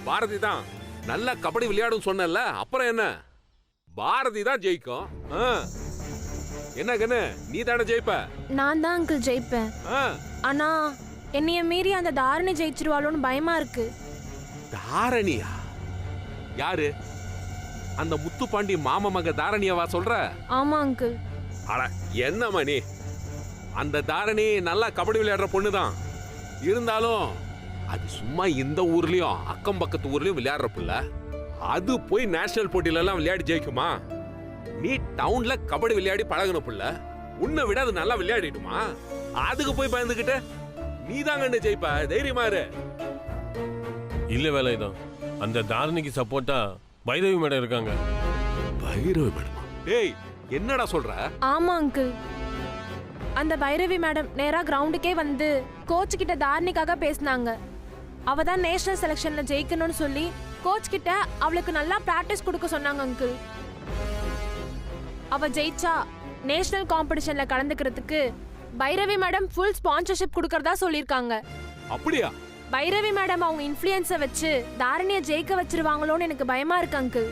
பாரதி தான் நல்லா கபடி விளையாடும் சொன்னல, அப்புறம் என்ன, பாரதி தான் ஜெயிக்கும். என்ன கண்ணு, நீ தானே ஜெயிப்ப? நான் தான் அங்கிள் ஜெயிப்பேன். ஆனா என்னைய மீறி அந்த தாரணி ஜெயிச்சிருவாளோன்னு பயமா இருக்கு. தாரணியா? யாரு? அந்த முத்துப்பாண்டி மாமா மக தாரணியவா சொல்ற? ஆமா அங்கிள். அட என்னம்மா நீ, அந்த தாரணி நல்லா கபடி விளையாடுற பொண்ணுதான். இருந்தாலும் அது சும்மா இந்த ஊர்லயும் அக்கம் பக்கத்து ஊர்லயும் விளையாடுற புள்ள. அது போய் நேஷனல் போட்டியில எல்லாம் விளையாடி ஜெயிக்குமா? நீ டவுன்ல கபடி விளையாடி பழகுன புள்ள, உன்னை விட அது நல்லா விளையாடிடுமா? அதுக்கு போய் பயந்துகிட்டு நீ தான் கண்டு ஜெயிப்ப, தைரியமா இரு. இல்ல வேலைதான், அந்த தாரணிக்கு சப்போர்ட்டா பைரவி மேடம் இருக்காங்க. பைரவி மேடமா? டேய் என்னடா சொல்ற? ஆமா அங்கிள், அந்த பைரவி மேடம் நேரா கிரவுண்டுக்கே வந்து கோச் கிட்ட தாரணிக்காக பேசினாங்க. அவ தான் நேஷனல் செலக்ஷன்ல ஜெயிக்கணும்னு சொல்லி கோச் கிட்ட அவளுக்கு நல்லா பிராக்டிஸ் கொடுக்க சொன்னாங்க அங்கிள். அவ ஜெயிச்சா நேஷனல் காம்படிஷன்ல கலந்துக்கிறதுக்கு பைரவி மேடம் ஃபுல் ஸ்பான்சர்ஷிப் கொடுக்கறதா சொல்லிருக்காங்க. அப்படியா? பைரவி மேடம் அவங்க இன்ஃப்ளூயன்ஸை வச்சு தாரணியை ஜெயிக்க வச்சிருவாங்களோன்னு எனக்கு பயமா இருக்கு அங்கிள்.